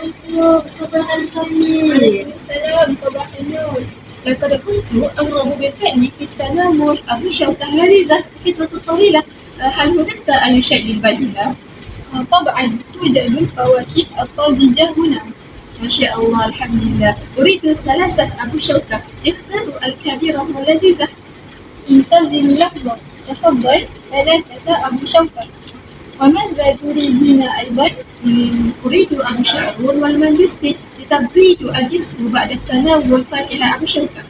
Assalamualaikum صباح الخير. وعليكم السلام صباح النور. لقد كنت أرغب بالفعل في تناول أبو شوكة لذيذة فترة طويلة. هل هناك أي شيء للبديلة؟ طبعا توجد الفواكه الطازجة هنا. ما شاء الله الحمد لله. أريد ثلاثة أبو شوكة، اختر الكبيرة واللذيذة. انتظر لحظة. تفضل 3 أبو شوكة. وماذا تريدين أيضا؟ أريد أبو شعرون والمنجستي لتبريد الجسم بعد التناول فاكهة أبو شوكة.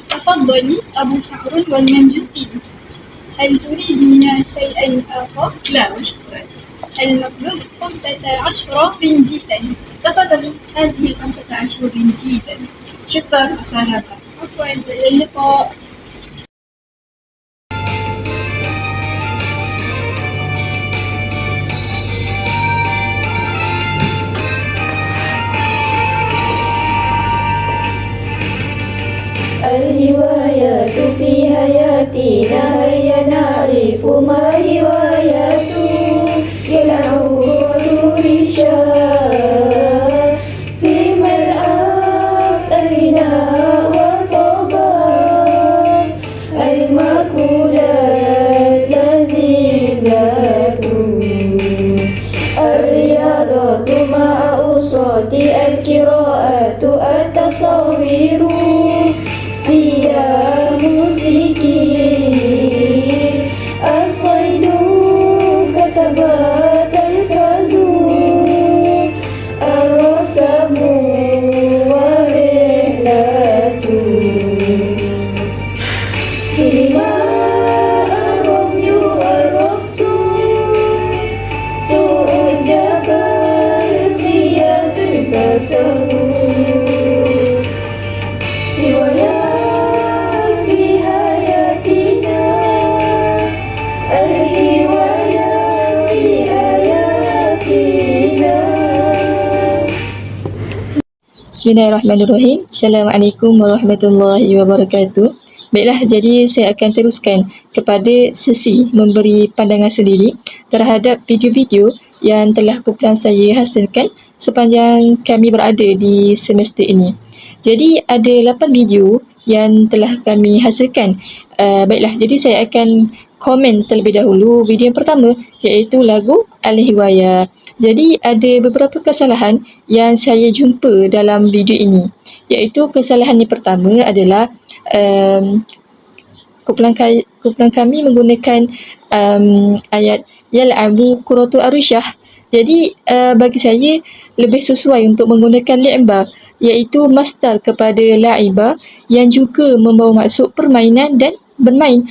تفضلي أبو شعر والمنجستين. هل تريدين شيئا آخر؟ لا وشكرا. المطلوب 15 رنجيتا. تفضلي، هذه 15 رنجيتا. شكرا وسلامة. عفوا، إلى اللقاء. الهوايات في حياتنا هيا نعرف ما هواياته يلعب الرشاء في ملعب الغناء والطبع المأكولات لذيذة الرياضة مع أسرتي القراءة التصوير سيرة موسيقي الصيد كتبات الفاز الرسم ورحلة سينما الرمي والرقص سوق الجبل خياط البصر هوايات في حياتنا الهوايات في حياتنا. Bismillahirrahmanirrahim. Assalamualaikum warahmatullahi wabarakatuh. Baiklah, jadi saya akan teruskan kepada sesi memberi pandangan sendiri terhadap video-video yang telah kumpulan saya hasilkan sepanjang kami berada di semester ini. Jadi ada 8 video yang telah kami hasilkan. Baiklah, jadi saya akan komen terlebih dahulu video yang pertama, iaitu lagu Al-Hiwaya. Jadi ada beberapa kesalahan yang saya jumpa dalam video ini, iaitu kesalahan yang pertama adalah kumpulan kami menggunakan ayat Yal'abu Qurratu Arusyah. Jadi bagi saya lebih sesuai untuk menggunakan li'ba, iaitu masdar kepada la'iba yang juga membawa maksud permainan dan bermain.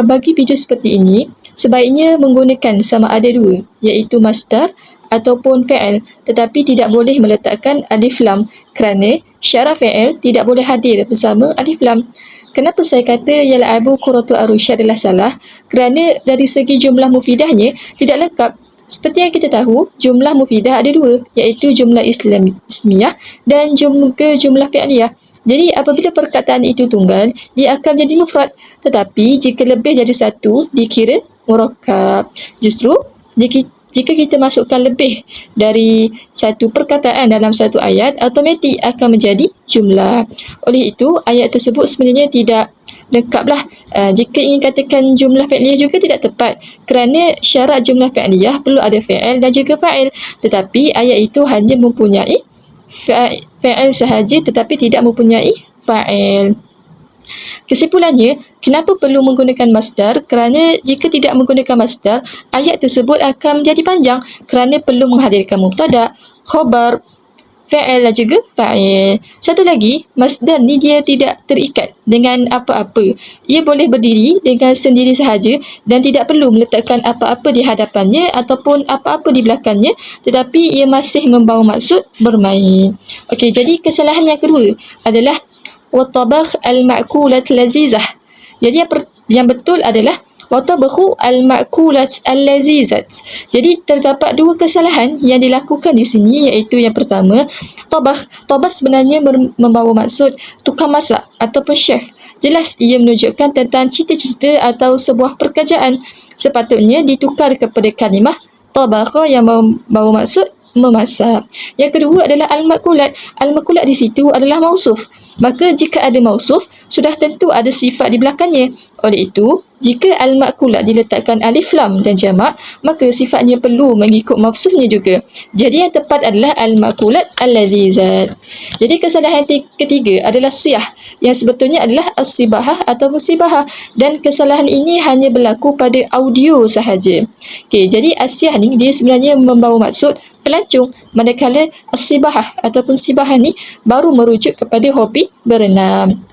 Bagi video seperti ini, sebaiknya menggunakan sama ada dua, iaitu masdar ataupun fa'il, tetapi tidak boleh meletakkan alif lam kerana syarah fa'il tidak boleh hadir bersama alif lam. Kenapa saya kata Yal'abu Qurratu Arusyah adalah salah? Kerana dari segi jumlah mufidahnya tidak lengkap. Seperti yang kita tahu, jumlah mufidah ada dua, iaitu jumlah ismiyah dan juga jumlah fi'liyah. Jadi apabila perkataan itu tunggal, dia akan jadi mufrad. Tetapi jika lebih dari satu, dikira murakkab. Justru jika kita masukkan lebih dari satu perkataan dalam satu ayat, automatik akan menjadi jumlah. Oleh itu, ayat tersebut sebenarnya tidak lengkaplah. Jika ingin katakan jumlah fi'liyah juga tidak tepat, kerana syarat jumlah fi'liyah perlu ada fa'il dan juga fa'il. Tetapi ayat itu hanya mempunyai fa'il sahaja tetapi tidak mempunyai fa'il. Kesimpulannya, kenapa perlu menggunakan masdar? Kerana jika tidak menggunakan masdar, ayat tersebut akan menjadi panjang kerana perlu menghadirkan mubtada, khabar, fa'il dan juga fa'il. Satu lagi, masdar ni dia tidak terikat dengan apa-apa. Ia boleh berdiri dengan sendiri sahaja dan tidak perlu meletakkan apa-apa di hadapannya ataupun apa-apa di belakangnya, tetapi ia masih membawa maksud bermain. Okey, jadi kesalahan yang kedua adalah watabakh al-ma'kulat lazizah. Jadi yang betul adalah watabakhu al-ma'kulat al-lazizat. Jadi terdapat dua kesalahan yang dilakukan di sini, iaitu yang pertama, tabakh. Tabakh sebenarnya membawa maksud tukang masak ataupun chef. Jelas ia menunjukkan tentang cita-cita atau sebuah pekerjaan. Sepatutnya ditukar kepada kalimah tabakha yang membawa maksud memasak. Yang kedua adalah al-makulat. Al-makulat di situ adalah mausuf. Maka jika ada mausuf, sudah tentu ada sifat di belakangnya. Oleh itu, jika al-makulat diletakkan alif lam dan jamak, maka sifatnya perlu mengikut mafsufnya juga. Jadi yang tepat adalah al-makulat al-lazizat. Jadi kesalahan ketiga adalah siyah, yang sebetulnya adalah as-sibahah atau musibahah, dan kesalahan ini hanya berlaku pada audio sahaja. Okey, jadi as-siyah ni dia sebenarnya membawa maksud pelancong, manakala as-sibahah ataupun sibahah ni baru merujuk kepada hobi berenang.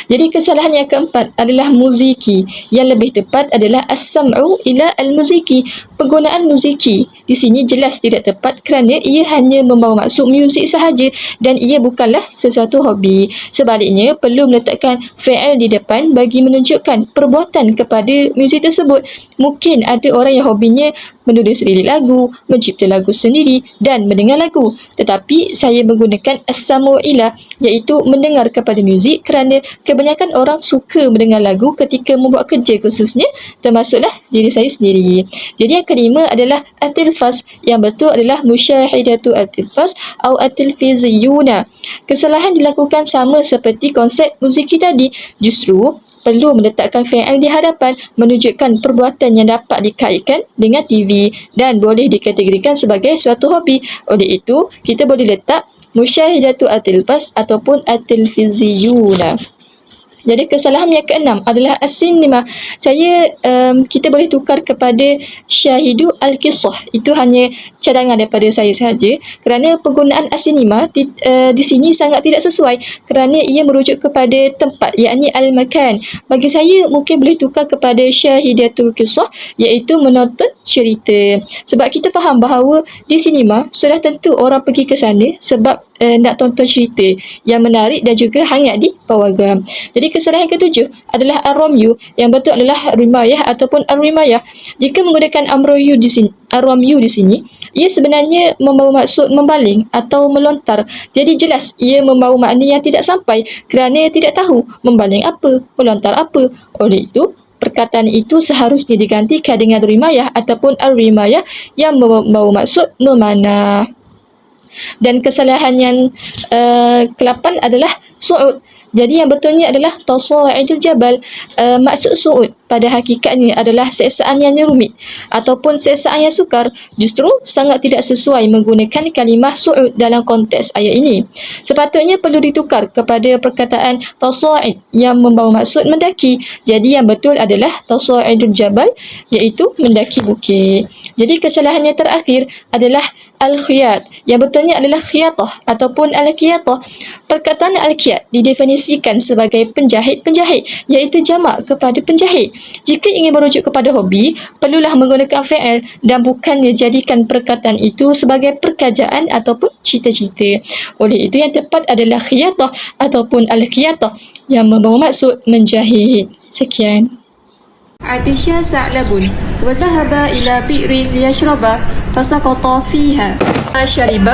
Jadi kesalahan yang keempat adalah muziki. Yang lebih tepat adalah as-sam'u ila al-muziki. Penggunaan muziki di sini jelas tidak tepat kerana ia hanya membawa maksud muzik sahaja dan ia bukanlah sesuatu hobi. Sebaliknya, perlu meletakkan fi'il di depan bagi menunjukkan perbuatan kepada muzik tersebut. Mungkin ada orang yang hobinya menulis lirik lagu, mencipta lagu sendiri dan mendengar lagu. Tetapi saya menggunakan as-sam'u ila, iaitu mendengar kepada muzik, kerana kebanyakan orang suka mendengar lagu ketika membuat kerja khususnya, termasuklah diri saya sendiri. Jadi yang kelima adalah at-tilfaz. Yang betul adalah musyahidatu at-tilfaz atau at-tilfiziyuna. Kesalahan dilakukan sama seperti konsep muziki tadi. Justru perlu meletakkan fi'il di hadapan menunjukkan perbuatan yang dapat dikaitkan dengan TV dan boleh dikategorikan sebagai suatu hobi. Oleh itu, kita boleh letak musyahidatu at-tilfaz ataupun at-tilfiziyuna. Jadi kesalahan yang keenam adalah as-sinema. Kita boleh tukar kepada syahidu al-qissah. Itu hanya cadangan daripada saya sahaja, kerana penggunaan as-sinema di sini sangat tidak sesuai kerana ia merujuk kepada tempat, yakni al-makan. Bagi saya mungkin boleh tukar kepada syahidatul qissah, iaitu menonton cerita. Sebab kita faham bahawa di sinema sudah tentu orang pergi ke sana sebab nak tonton cerita yang menarik dan juga hangat di pawagam. Jadi kesalahan ketujuh adalah ar-ramyu. Yang betul adalah rimayah ataupun ar-rimayah. Jika menggunakan ar-ramyu di sini, ia sebenarnya membawa maksud membaling atau melontar. Jadi jelas ia membawa makna yang tidak sampai kerana tidak tahu membaling apa, melontar apa. Oleh itu, perkataan itu seharusnya digantikan dengan rimayah ataupun ar-rimayah yang membawa maksud memanah. Dan kesalahan yang ke-8 adalah su'ud. Jadi yang betulnya adalah tasa'idul jabal. Maksud su'ud pada hakikatnya adalah seksaan yang rumit ataupun seksaan yang sukar. Justru sangat tidak sesuai menggunakan kalimah su'ud dalam konteks ayat ini. Sepatutnya perlu ditukar kepada perkataan tasa'id yang membawa maksud mendaki. Jadi yang betul adalah tasa'idul jabal, iaitu mendaki bukit. Jadi kesalahan yang terakhir adalah al-khiyat. Yang betulnya adalah khiyatah ataupun al-khiyatah. Perkataan al-khiyat didefinisikan sebagai penjahit-penjahit, iaitu jamak kepada penjahit. Jika ingin merujuk kepada hobi, perlulah menggunakan fi'il dan bukannya jadikan perkataan itu sebagai perkajaan ataupun cita-cita. Oleh itu yang tepat adalah khiyatah ataupun al-khiyatah yang membawa maksud menjahit. Sekian. عطش ثعلب وذهب إلى بئر ليشرب فسقط فيها شرب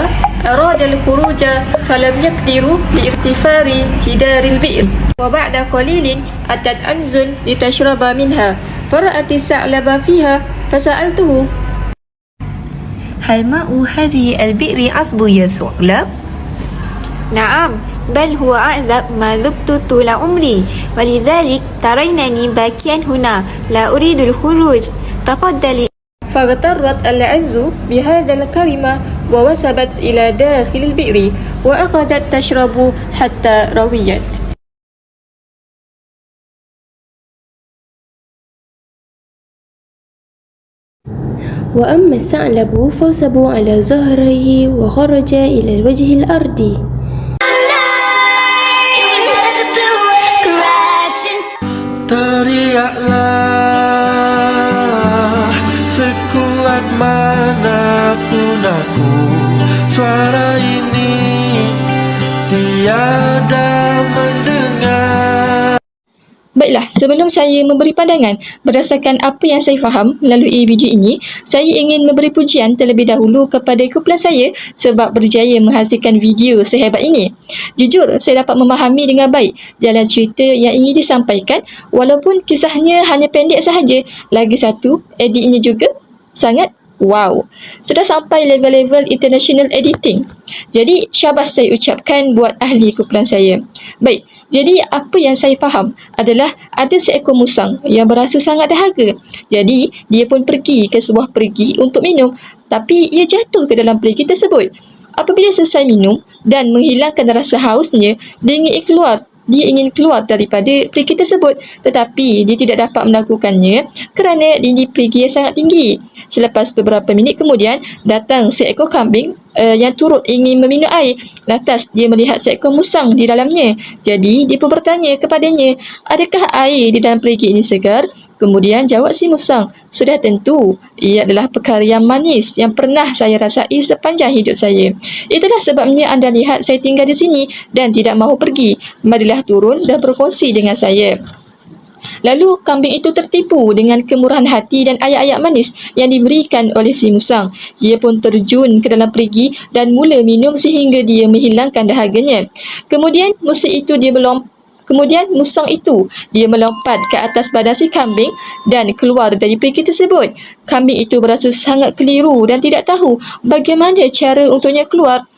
أراد الخروج فلم يقدر لارتفاع جدار البئر وبعد قليل أتت عنز لتشرب منها فرأت الثعلب فيها فسألته هل ماء هذه البئر عذب يا ثعلب؟ نعم، بل هو أعذب ما ذقت طول عمري، ولذلك ترينني باكيا هنا لا أريد الخروج. تفضلي. فاغترت العنز بهذا الكلمة ووثبت إلى داخل البئر وأخذت تشرب حتى رويت. وأما الثعلب فوسب على ظهره وخرج إلى الوجه الأرضي. Teriaklah sekuat manapun aku, suara ini tiada mendengar. Baiklah, sebelum saya memberi pandangan berdasarkan apa yang saya faham melalui video ini, saya ingin memberi pujian terlebih dahulu kepada kumpulan saya sebab berjaya menghasilkan video sehebat ini. Jujur, saya dapat memahami dengan baik jalan cerita yang ingin disampaikan walaupun kisahnya hanya pendek sahaja. Lagi satu, editnya juga sangat Wow, sudah sampai level-level international editing. Jadi, syabas saya ucapkan buat ahli kumpulan saya. Baik, jadi apa yang saya faham adalah ada seekor musang yang berasa sangat dahaga. Jadi, dia pun pergi ke sebuah perigi untuk minum. Tapi, ia jatuh ke dalam perigi tersebut. Apabila selesai minum dan menghilangkan rasa hausnya, dia ingin keluar daripada perigi tersebut, tetapi dia tidak dapat melakukannya kerana dinding perigi yang sangat tinggi. Selepas beberapa minit kemudian, datang seekor kambing yang turut ingin meminum air. Lantas dia melihat seekor musang di dalamnya. Jadi dia pun bertanya kepadanya, adakah air di dalam perigi ini segar? Kemudian jawab si musang, sudah tentu, ia adalah perkara yang manis yang pernah saya rasai sepanjang hidup saya. Itulah sebabnya anda lihat saya tinggal di sini dan tidak mahu pergi. Marilah turun dan berkongsi dengan saya. Lalu kambing itu tertipu dengan kemurahan hati dan ayat-ayat manis yang diberikan oleh si musang. Dia pun terjun ke dalam perigi dan mula minum sehingga dia menghilangkan dahaganya. Kemudian musang itu melompat ke atas badan si kambing dan keluar dari perigi tersebut. Kambing itu berasa sangat keliru dan tidak tahu bagaimana cara untuknya keluar.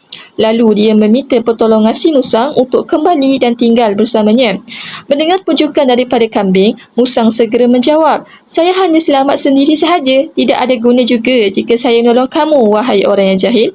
Lalu dia meminta pertolongan si musang untuk kembali dan tinggal bersamanya. Mendengar pujukan daripada kambing, musang segera menjawab, saya hanya selamat sendiri sahaja. Tidak ada guna juga jika saya menolong kamu, wahai orang yang jahil.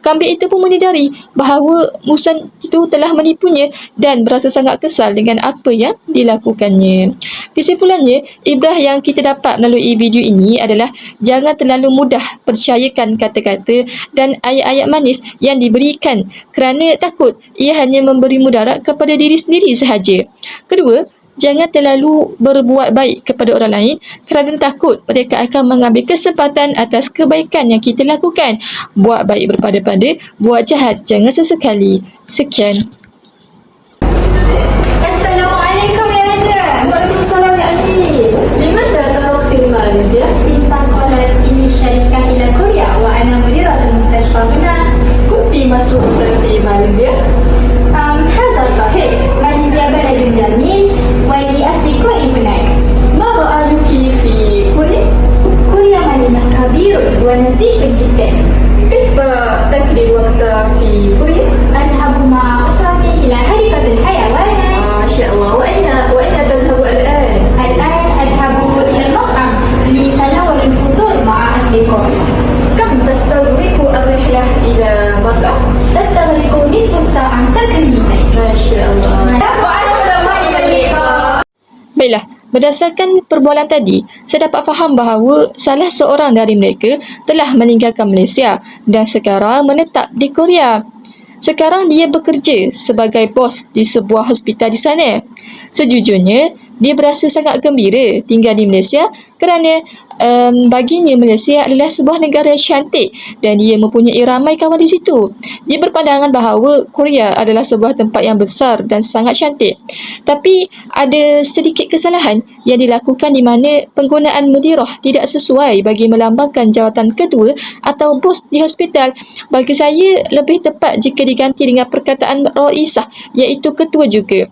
Kambing itu pun menyedari bahawa musang itu telah menipunya dan berasa sangat kesal dengan apa yang dilakukannya. Kesimpulannya, ibrah yang kita dapat melalui video ini adalah jangan terlalu mudah percayakan kata-kata dan ayat-ayat manis yang diberikan kerana takut ia hanya memberi mudarat kepada diri sendiri sahaja. Kedua, jangan terlalu berbuat baik kepada orang lain kerana takut mereka akan mengambil kesempatan atas kebaikan yang kita lakukan. Buat baik berpada-pada, buat jahat jangan sesekali. Sekian. Assalamualaikum ya Raja. Waalaikumsalam ya Aziz. Limadha tarakti di Malaysia? انتقلت إلى الشركة إلى كوريا وأنا مديرة المستشفى هنا. كنت مسؤولة في ماليزيا؟ هذا صحيح. ماليزيا بلد جميل ولي أصدقائي هناك. ما رأيك في كوريا؟ كوريا مدينة كبيرة ونظيفة جدا. كيف تقضي الوقت في كوريا؟ أذهب مع أسرتي إلى حديقة الحيوانات. ما شاء الله. وأين تذهب الآن؟ الآن أذهب إلى المطعم لتناول الفطور مع أصدقائي. كم تستغرق الرحلة إلى مطعم؟ تستغرق نصف ساعة تقريبا. ما شاء الله. Baiklah, berdasarkan perbualan tadi, saya dapat faham bahawa salah seorang dari mereka telah meninggalkan Malaysia dan sekarang menetap di Korea. Sekarang dia bekerja sebagai bos di sebuah hospital di sana. Sejujurnya, dia berasa sangat gembira tinggal di Malaysia kerana baginya Malaysia adalah sebuah negara yang cantik dan dia mempunyai ramai kawan di situ. Dia berpandangan bahawa Korea adalah sebuah tempat yang besar dan sangat cantik. Tapi ada sedikit kesalahan yang dilakukan di mana penggunaan mudirah tidak sesuai bagi melambangkan jawatan ketua atau bos di hospital. Bagi saya lebih tepat jika diganti dengan perkataan raisah, iaitu ketua juga.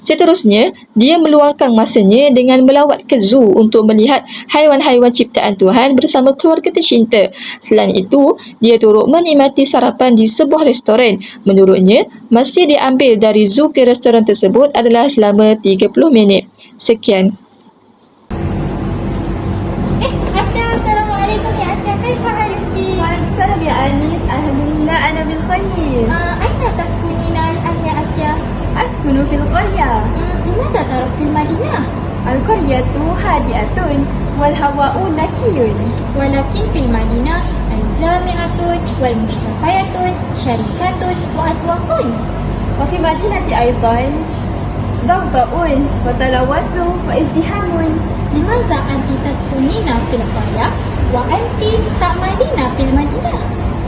Seterusnya, dia meluangkan masanya dengan melawat ke zoo untuk melihat haiwan-haiwan ciptaan Tuhan bersama keluarga tercinta. Selain itu, dia turut menikmati sarapan di sebuah restoran. Menurutnya, masa dia ambil dari zoo ke restoran tersebut adalah selama 30 minit. Sekian. آسيا السلام عليكم يا آسيا كيف حالك؟ وعليكم السلام يا أنيس، الحمد لله أنا بالخير. أين تسكنين الآن يا آسيا؟ أسكن في القرية. لماذا تركت المدينة؟ القرية هادئة والهواء نقي. ولكن في المدينة الجامعة والمستشفيات شركات وأسواق. وفي المدينة أيضا ضوضاء وتلوث وازدحام. لماذا أنت تسكنين في القرية وأنت تعملين في المدينة؟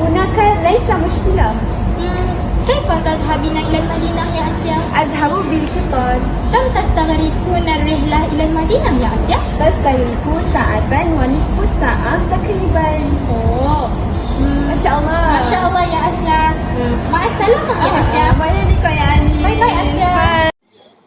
هناك ليس مشكلة. كيف تذهبين إلى المدينة يا آسيا؟ أذهب بالقطار. كم تستغرقون الرحلة إلى المدينة يا آسيا؟ تستغرق ساعة ونصف ساعة تقريبا. ما شاء الله. ما شاء الله يا آسيا. مع السلامة يا آسيا. باي باي يا أنيس. باي باي آسيا.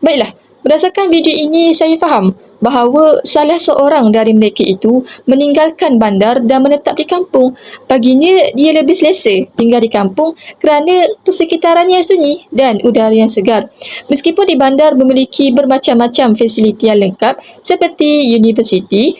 Baiklah, Berdasarkan video ini, saya faham bahawa salah seorang dari mereka itu meninggalkan bandar dan menetap di kampung. Baginya, dia lebih selesa tinggal di kampung kerana persekitarannya yang sunyi dan udara yang segar. Meskipun di bandar memiliki bermacam-macam fasiliti yang lengkap seperti universiti,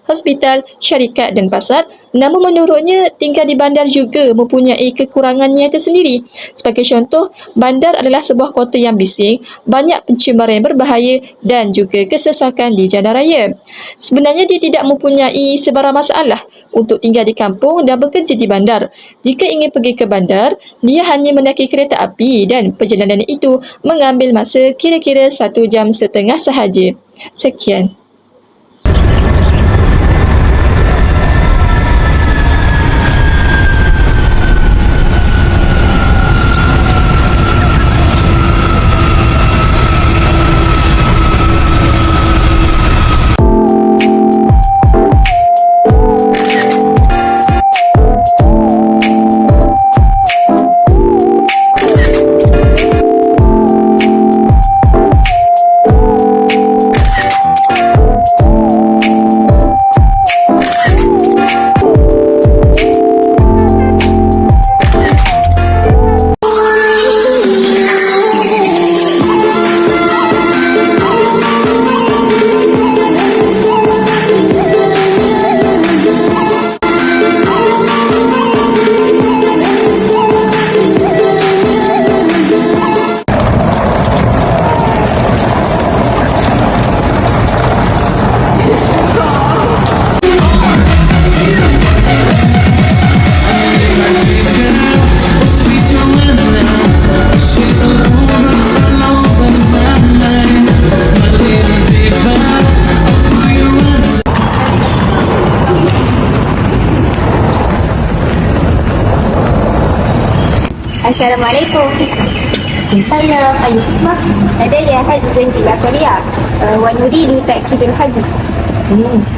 hospital, syarikat dan pasar, namun menurutnya tinggal di bandar juga mempunyai kekurangannya tersendiri. Sebagai contoh, bandar adalah sebuah kota yang bising, banyak pencemaran yang berbahaya dan juga kesesakan di jalan raya. Sebenarnya dia tidak mempunyai sebarang masalah untuk tinggal di kampung dan bekerja di bandar. Jika ingin pergi ke bandar, dia hanya menaiki kereta api dan perjalanan itu mengambil masa kira-kira 1.5 jam sahaja. Sekian. Assalamualaikum. Saya Ayu Hikmah. لدي حجز إلى كوريا ونريد تأكيد الحجز.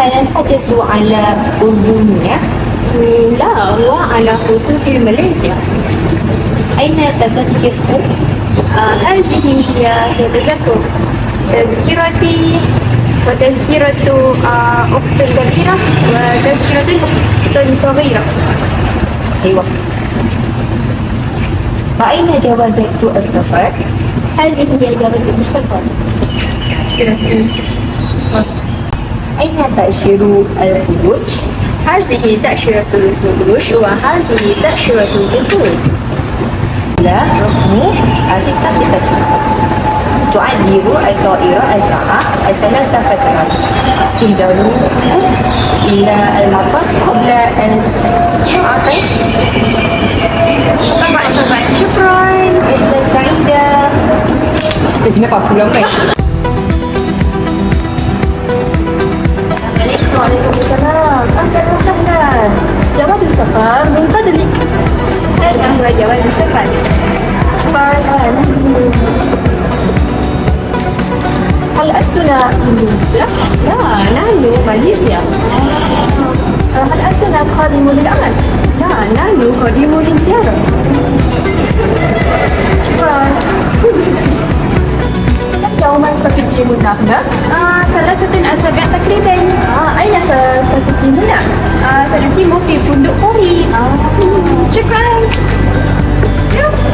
هل الحجز على أردنية؟ لا، هو على خطوط ماليزيا. أين تذكركم؟ هذه هي تذكرتي وتذكرة أخت كبيرة وتذكرة أخت صغيرة. أيوة. وأين جوازات السفر؟ هذه هي جوازات السفر. أين تأشيرة الخروج؟ هذه تأشيرة الخروج وهذه تأشيرة الدخول. لا، رقم 666. تعبر الطائرة الساعة 3 فجرا. احضروكم إلى المطار قبل الساعتين. طبعا شكرا. رحلة سعيدة. Kenapa aku lambat? Waalaikumsalam. Ahlan wa sahlan. Jawab السفر من فضلك. هذا هو جواز السفر. شكرا. هل أنتنا إندونيسيا؟ لا، نحن ماليزيا. هل أنتنا قادم للعمل؟ لا، نحن قادم للزيارة. شكرا. كم يوما ستقيمون هنا؟ 3 أسابيع تقريبا. أين ستقيمون؟ سنقيم في فندق قري. شكرا.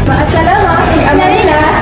مع السلامة. إلى اللقاء.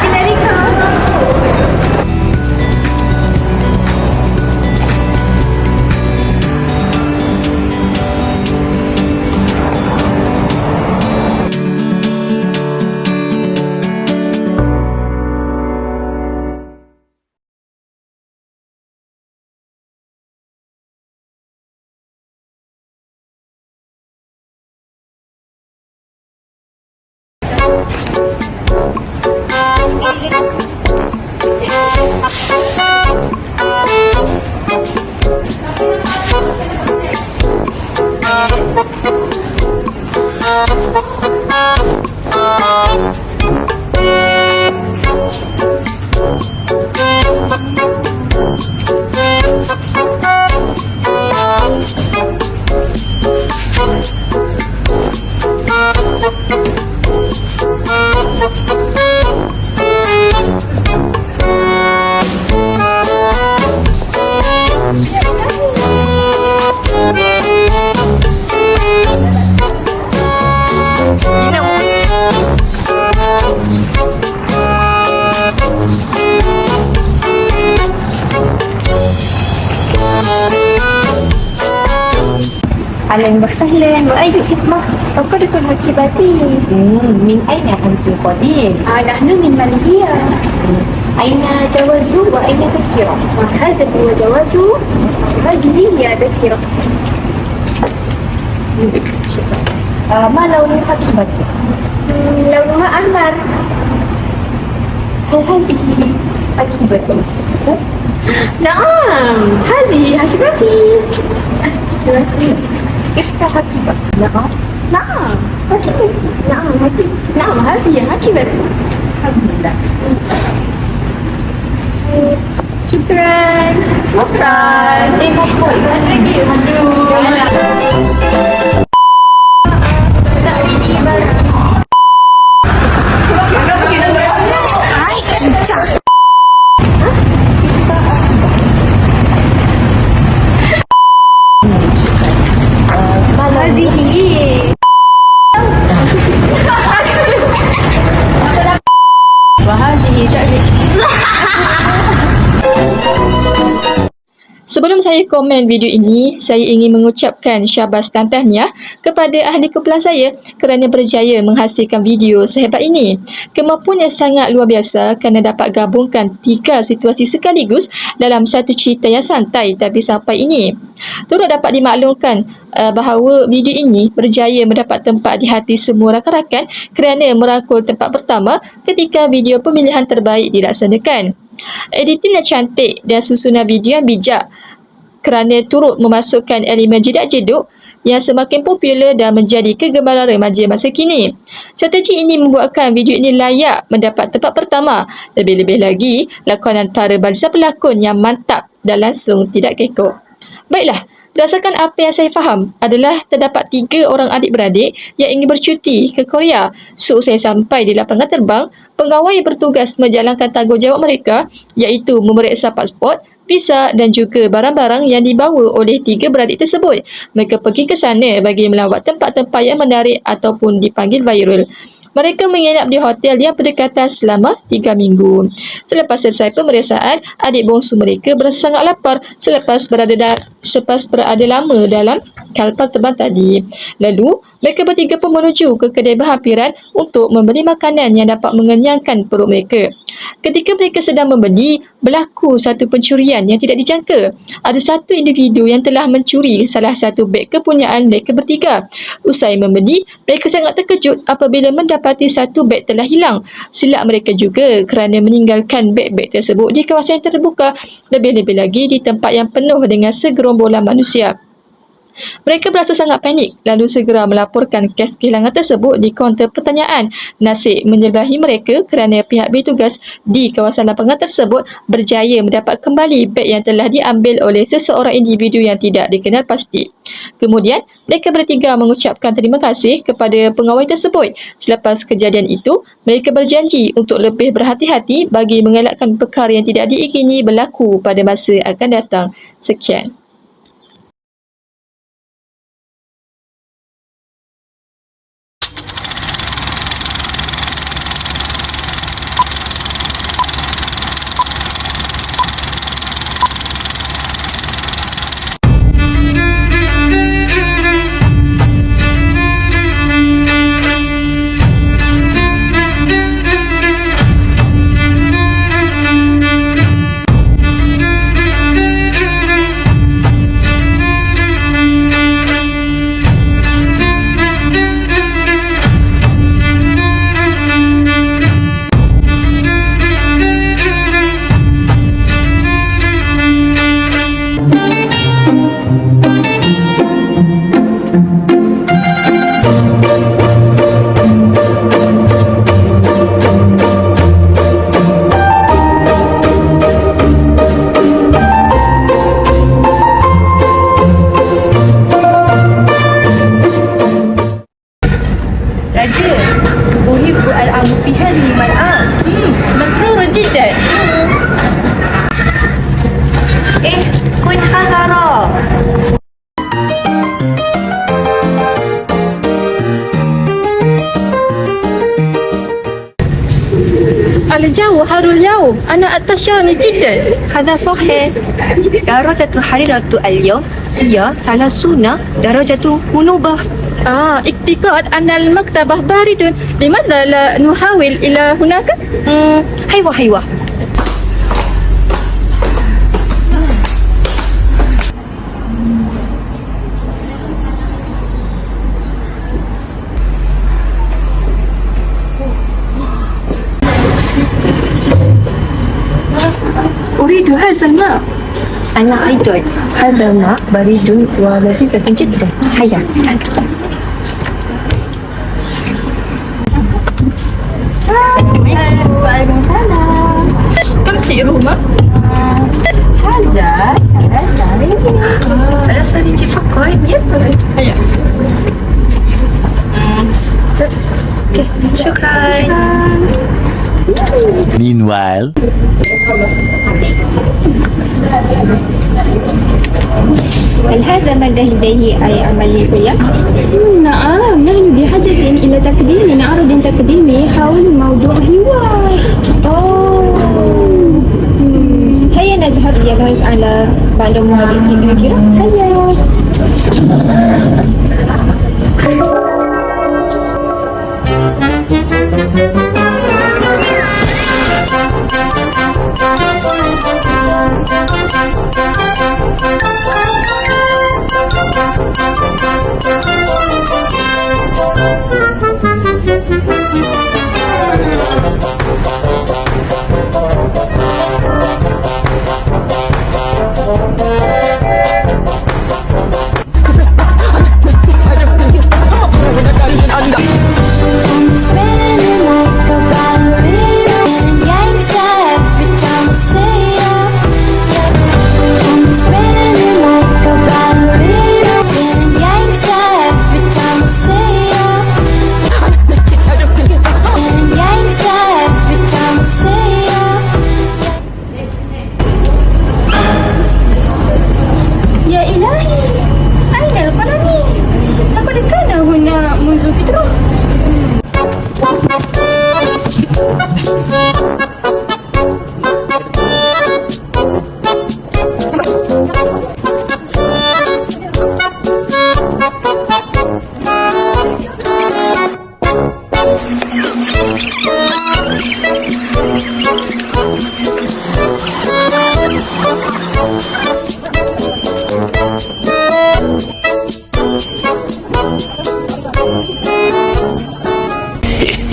أهلا وسهلا وأي خدمة؟ فقدت مركبتي. من أين أنتم قادم؟ نحن من ماليزيا. أين جواز وأين تذكرة؟ هذا هو جواز وهذه هي تذكرة. ما لون حقيبتك؟ لونها أحمر. هل هذه حقيبتك؟ نعم، هذه حقيبتي. كيف حقيبة؟ نعم. نعم حقيبتي. نعم حقيبتي. نعم هذه حقيبتي. الحمد لله. شكرا. شكرا. مصبوح. هذه وهذه تأتي. Sebelum saya komen video ini, saya ingin mengucapkan syabas dan tahniah kepada ahli kumpulan saya kerana berjaya menghasilkan video sehebat ini. Kemampuan yang sangat luar biasa kerana dapat gabungkan 3 situasi sekaligus dalam satu cerita yang santai tapi sampai ini. Turut dapat dimaklumkan bahawa video ini berjaya mendapat tempat di hati semua rakan-rakan kerana merangkul tempat pertama ketika video pemilihan terbaik dilaksanakan. Editing yang cantik dan susunan video yang bijak kerana turut memasukkan elemen jedak-jeduk yang semakin popular dan menjadi kegemaran remaja masa kini. Strategi ini membuatkan video ini layak mendapat tempat pertama. Lebih-lebih lagi, lakonan para barisan pelakon yang mantap dan langsung tidak kekok. Baiklah, berdasarkan apa yang saya faham adalah terdapat 3 orang adik-beradik yang ingin bercuti ke Korea. Seusai sampai di lapangan terbang, pengawal bertugas menjalankan tanggungjawab mereka iaitu memeriksa pasport, visa dan juga barang-barang yang dibawa oleh 3 beradik tersebut. Mereka pergi ke sana bagi melawat tempat-tempat yang menarik ataupun dipanggil viral. Mereka menginap di hotel yang berdekatan selama 3 minggu. Selepas selesai pemeriksaan, adik bongsu mereka berasa sangat lapar selepas berada lama dalam kapal terbang tadi. Lalu, mereka bertiga pun menuju ke kedai berhampiran untuk membeli makanan yang dapat mengenyangkan perut mereka. Ketika mereka sedang membeli, berlaku satu pencurian yang tidak dijangka. Ada satu individu yang telah mencuri salah satu beg kepunyaan mereka bertiga. Usai membeli, mereka sangat terkejut apabila mendapati satu beg telah hilang. Silap mereka juga kerana meninggalkan beg-beg tersebut di kawasan yang terbuka, lebih-lebih lagi di tempat yang penuh dengan segerombolan manusia. Mereka berasa sangat panik lalu segera melaporkan kes kehilangan tersebut di kaunter pertanyaan. Nasib menyerbahi mereka kerana pihak bertugas di kawasan lapangan tersebut berjaya mendapat kembali beg yang telah diambil oleh seseorang individu yang tidak dikenal pasti. Kemudian, mereka bertiga mengucapkan terima kasih kepada pengawal tersebut. Selepas kejadian itu, mereka berjanji untuk lebih berhati-hati bagi mengelakkan perkara yang tidak diingini berlaku pada masa akan datang. Sekian. الجو حر اليوم. أنا أتشائم جدا. هذا صحيح. درجة حرارة اليوم هي 30 درجة منوبة. اعتقاد أن المكتبة بارد. لماذا لا نحاول إلى هناك؟ هيوا. أريد هذا الماء. أنا أيضا. هذا ماء بارد ولذيذ جدا. هيا. Waalaikumsalam. كم سعرهما؟ Haza, salah ringgit. 3 رينجي فقط. هيا. شكرا. Meanwhile, هل هذا ما إليه أي عمل اليوم؟ نعم، نحن بحاجة إلى تقديم عرض تقديمي حول موضوع حوار. هيا نذهب يبحث على بعض المواضيع kira-kira. هيا.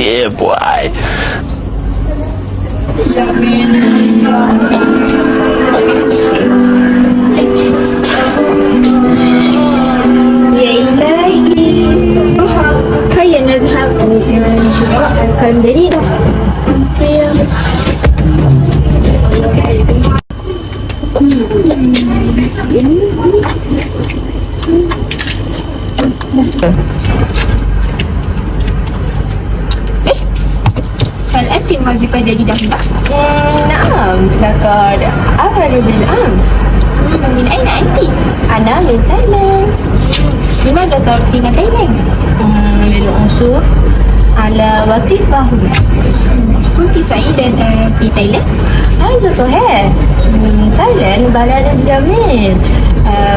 yeah, boy. يا إلهي. هيا نذهب لشراء أفكار جديدة. هل أنت موظفة جديدة هنا؟ نعم، لقد أعمل بالأمس. من أين أنت؟ أنا من تايلاند. لماذا تركتين تايلاند؟ للعثور على وظيفة هنا. كنت سعيدة في تايلاند؟ هذا صحيح. تايلاند بلد جميل،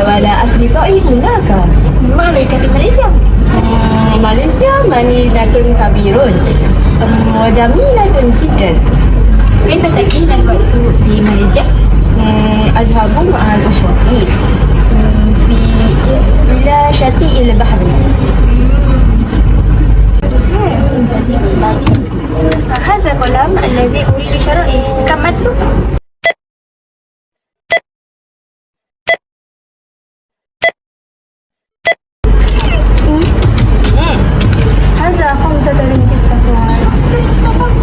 ولا أصدقائي هناك. ما رأيك في ماليزيا؟ ماليزيا مدينة كبيرة وجميلة جدا. كيف تقضين الوقت في ماليزيا؟ أذهب مع أسرتي إلى شاطئ البحر. هذا قلم الذي أريد شرائه. كم متره؟ هذا 5 رينجت فقط. 5 رينجت فقط.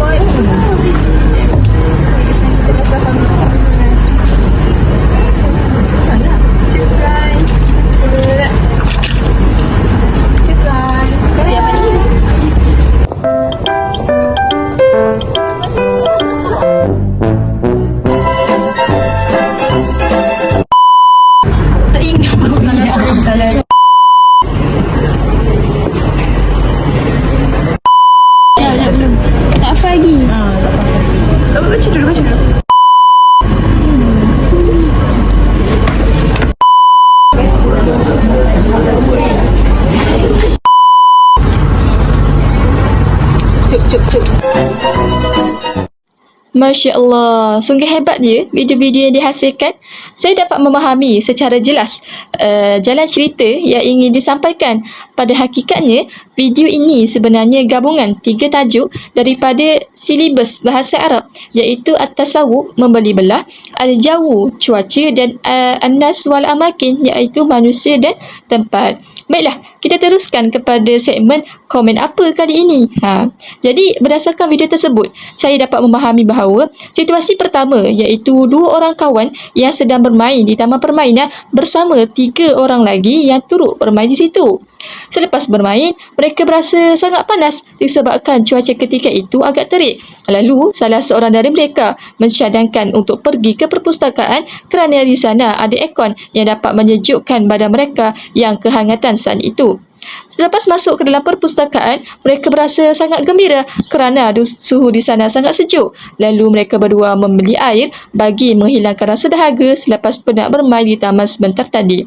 cuk. Masya Allah, sungguh hebat dia video-video yang dihasilkan. Saya dapat memahami secara jelas jalan cerita yang ingin disampaikan. Pada hakikatnya, video ini sebenarnya gabungan 3 tajuk daripada silibus bahasa Arab, iaitu At-Tasawwuf, membeli belah, Al-Jawu, cuaca, dan An-Nas wal Amakin, iaitu manusia dan tempat. Baiklah, kita teruskan kepada segmen komen apa kali ini. Jadi, berdasarkan video tersebut, saya dapat memahami bahawa situasi pertama iaitu 2 orang kawan yang sedang bermain di taman permainan bersama 3 orang lagi yang turut bermain di situ. Selepas bermain, mereka berasa sangat panas disebabkan cuaca ketika itu agak terik. Lalu, salah seorang dari mereka mencadangkan untuk pergi ke perpustakaan kerana di sana ada aircon yang dapat menyejukkan badan mereka yang kehangatan saat itu. Selepas masuk ke dalam perpustakaan, mereka berasa sangat gembira kerana suhu di sana sangat sejuk. Lalu mereka berdua membeli air bagi menghilangkan rasa dahaga selepas penat bermain di taman sebentar tadi.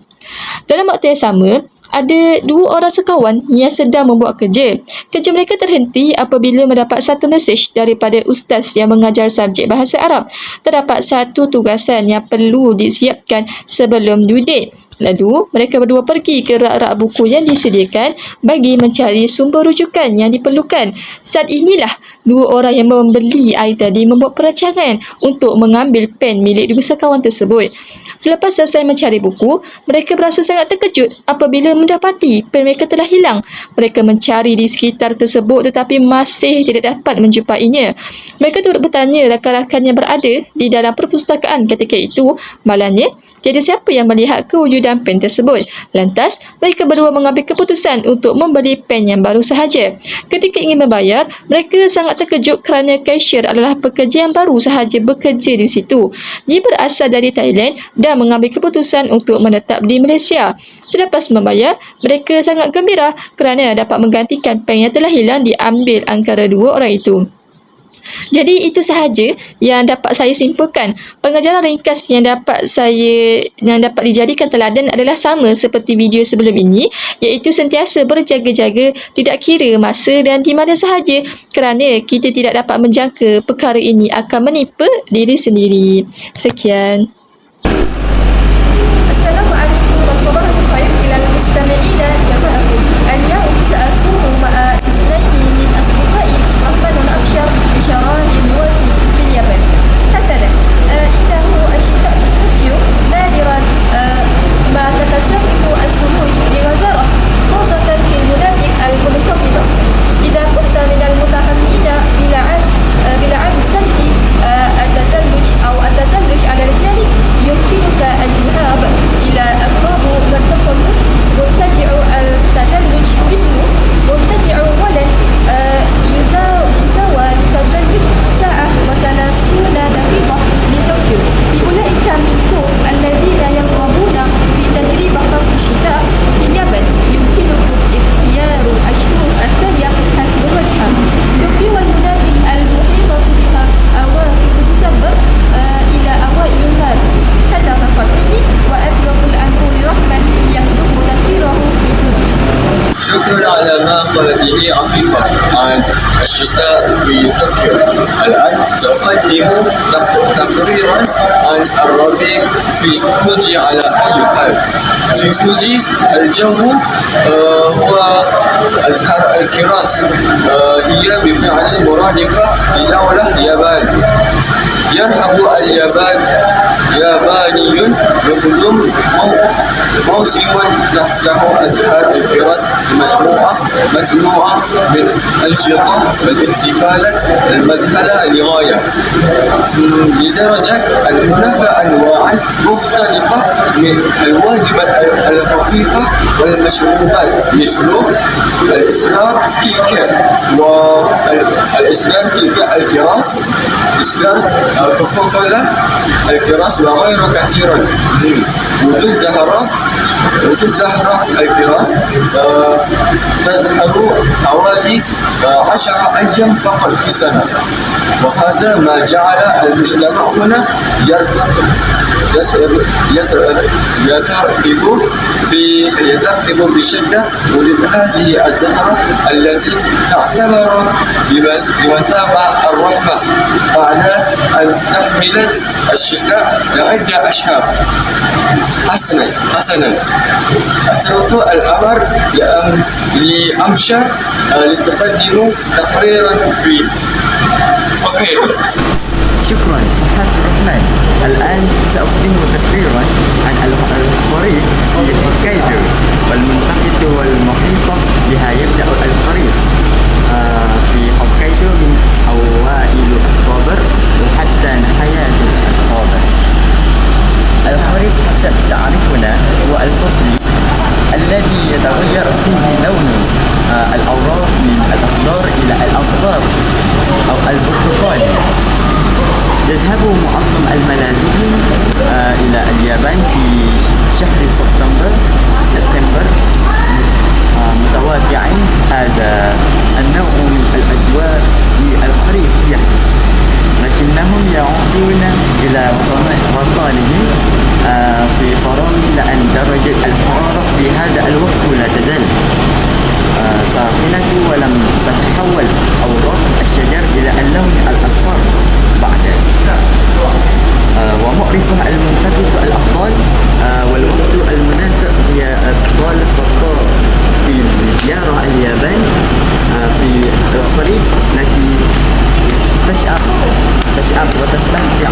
Dalam waktu yang sama, ada 2 orang sekawan yang sedang membuat kerja. Kerja mereka terhenti apabila mendapat satu mesej daripada ustaz yang mengajar subjek bahasa Arab. Terdapat satu tugasan yang perlu disiapkan sebelum due date. Lalu, mereka berdua pergi ke rak-rak buku yang disediakan bagi mencari sumber rujukan yang diperlukan. Saat inilah 2 orang yang membeli air tadi membuat perancangan untuk mengambil pen milik 2 sekawan tersebut. Selepas selesai mencari buku, mereka berasa sangat terkejut apabila mendapati pen mereka telah hilang. Mereka mencari di sekitar tersebut tetapi masih tidak dapat menjumpainya. Mereka turut bertanya rakan-rakan yang berada di dalam perpustakaan ketika itu. Malangnya, tiada siapa yang melihat kewujudan pen tersebut. Lantas, mereka berdua mengambil keputusan untuk membeli pen yang baru sahaja. Ketika ingin membayar, mereka sangat terkejut kerana cashier adalah pekerja yang baru sahaja bekerja di situ. Dia berasal dari Thailand dan mengambil keputusan untuk menetap di Malaysia. Selepas membayar, mereka sangat gembira kerana dapat menggantikan pen yang telah hilang diambil antara 2 orang itu. Jadi itu sahaja yang dapat saya simpulkan. Pengajaran ringkas yang dapat dijadikan teladan adalah sama seperti video sebelum ini, iaitu sentiasa berjaga-jaga tidak kira masa dan di mana sahaja kerana kita tidak dapat menjangka perkara ini akan menimpa diri sendiri. Sekian. Assalamualaikum warahmatullahi wabarakatuh ilal mustami'ina jama'akum. Al-yawm sa'akunu ma'a isnaini min asdiqai Rahmanun Akshar bisharahin wasi fil Yaman. Hasanan, innahu ashita fi Tokyo nadiran ma tatasawiqu as-sumuj bighazarah khasatan fil munatik al-munkhafida. Idza kunta min al-mutahammina bila'an sarji التزلج أو التزلج على الجانب يمكنك الذهاب إلى أقرب مرتفع مرتجع التزلج مثله مرتجع ولن يزاوى التزلج ساعة و30 دقيقة من طوكيو. لأولئك منكم الذين يرغبون في تجربة فصل الشتاء في اليابان يمكنكم اختيار الأشهر التالية حسب الوجهة. طوكيو والمناطق المحيطة بها أواخر ديسمبر إلى أوائل مارس. هذا فقط مني وأترك الأمر لرحمن يكتب تفسيره في فوجي. شكرا على ما قالته عفيفة عن الشتاء في طوكيو. الآن سأقدم تقريرا عن الربيع في فوجي على أي حال. في فوجي الجو هو أزهار الكراس، هي بفعل مرادفة لدولة اليابان. يرحب اليابان ياباني بقدوم موسم تفتح أزهار الكراس بمجموعة متنوعة من الأنشطة والاحتفالات المذهلة للغاية، لدرجة أن هناك أنواع مختلفة من الواجبات الخفيفة والمشروبات مثل الإصدار كيكة والإصدار كيكة الكراس، إصدار كوكاكولا الكراس وغير كثيرا. وجود زهرة الكراس تزهر حوالي 10 أيام فقط في السنة، وهذا ما جعل المجتمع هنا يترتب بشدة وجود هذه الزهرة التي تعتبر بمثابة الرحمة بعد أن تحملت الشتاء لعدة أشهر. حسنا أترك الأمر لأمشر لتقدم تقريرا في هوكايدو. شكرا صحاف الرحمن. الآن سأقدم تقريرا عن الخريف في هوكايدو والمنطقة والمحيطة بها. يبدأ الخريف في هوكايدو من أوائل أكتوبر وحتى نهاية أكتوبر. الخريف حسب تعريفنا هو الفصل الذي يتغير فيه لون الأوراق من الأخضر إلى الأصفر أو البرتقالي. يذهب معظم الملاذين إلى اليابان في شهر سبتمبر متوقعا هذا النوع من الأجواء الخريفية، لكنهم يعودون إلى وطنهم في فرنسا لأن درجة الحرارة في هذا الوقت لا تزال ساخنة ولم تتحول أوراق الشجر إلى اللون الأصفر بعد. ومعرفة المنتخب الأفضل والوقت المناسب هي أفضل خطة في زيارة اليابان في الخريف التي تشعر وتستمتع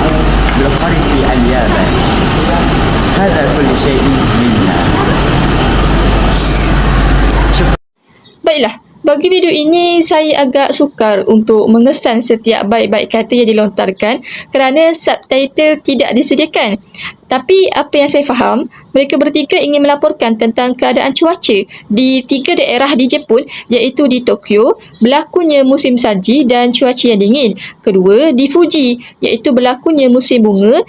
بالخريف في اليابان. هذا كل شيء منا. Baiklah, bagi video ini saya agak sukar untuk mengesan setiap baik-baik kata yang dilontarkan kerana subtitle tidak disediakan. Tapi apa yang saya faham, mereka bertiga ingin melaporkan tentang keadaan cuaca di 3 daerah di Jepun, iaitu di Tokyo, berlakunya musim salji dan cuaca yang dingin. Kedua, di Fuji, iaitu berlakunya musim bunga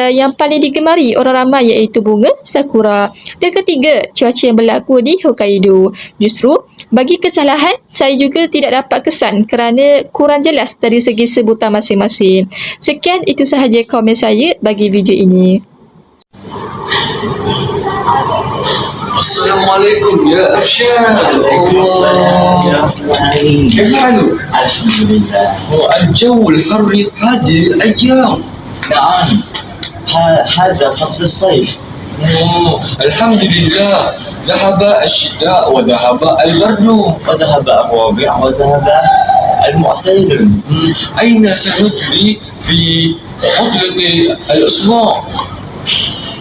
yang paling digemari orang ramai, iaitu bunga sakura. Dan ketiga, cuaca yang berlaku di Hokkaido. Justru, bagi kesalahan, saya juga tidak dapat kesan kerana kurang jelas dari segi sebutan masing-masing. Sekian, itu sahaja komen saya bagi video ini. Assalamualaikum ya Absyar. كيف حالك؟ الحمد لله. الجو الحر هذه الأيام. نعم، هذا فصل الصيف. الحمد لله، ذهب الشتاء وذهب البرد وذهب الربيع وذهب المعتدل. أين سنقضي في عطلة الأسبوع؟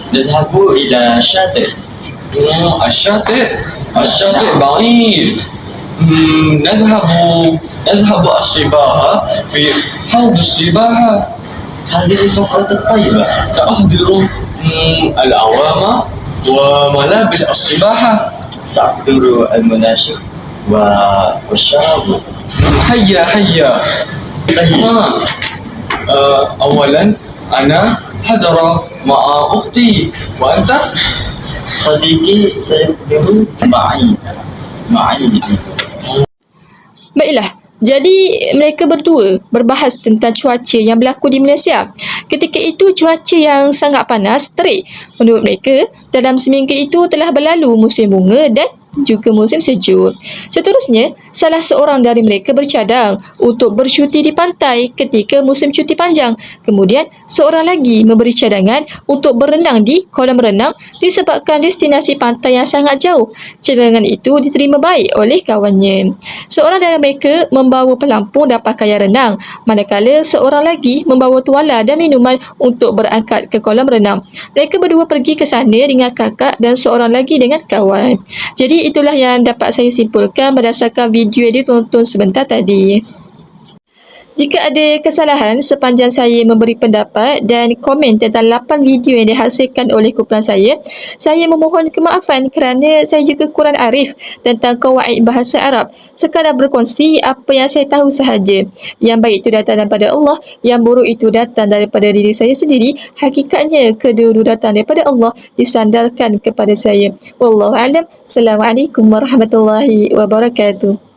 نذهب إلى الشاطئ. الشاطئ بعيد. نذهب السباحة في حوض السباحة. هذه الفقرة الطيبة. تأحضر الأعوام وملابس السباحة. سأحضر المناشف والشراب. هيا أولا أنا حضر مع أختي، وأنت؟ صديقي سيقدم معي. Baiklah, jadi mereka berdua berbahas tentang cuaca yang berlaku di Malaysia. Ketika itu cuaca yang sangat panas, terik. Menurut mereka, dalam seminggu itu telah berlalu musim bunga dan juga musim sejuk. Seterusnya, salah seorang dari mereka bercadang untuk bercuti di pantai ketika musim cuti panjang. Kemudian, seorang lagi memberi cadangan untuk berenang di kolam renang disebabkan destinasi pantai yang sangat jauh. Cadangan itu diterima baik oleh kawannya. Seorang dari mereka membawa pelampung dan pakaian renang, manakala seorang lagi membawa tuala dan minuman untuk berangkat ke kolam renang. Mereka berdua pergi ke sana dengan kakak dan seorang lagi dengan kawan. Jadi, itulah yang dapat saya simpulkan berdasarkan video yang ditonton sebentar tadi. Jika ada kesalahan sepanjang saya memberi pendapat dan komen tentang 8 video yang dihasilkan oleh kumpulan saya memohon kemaafan kerana saya juga kurang arif tentang kawaid bahasa Arab. Sekadar berkongsi apa yang saya tahu sahaja. Yang baik itu datang daripada Allah, yang buruk itu datang daripada diri saya sendiri. Hakikatnya kedua-dua datang daripada Allah, disandarkan kepada saya. Wallahu a'lam. Assalamualaikum warahmatullahi wabarakatuh.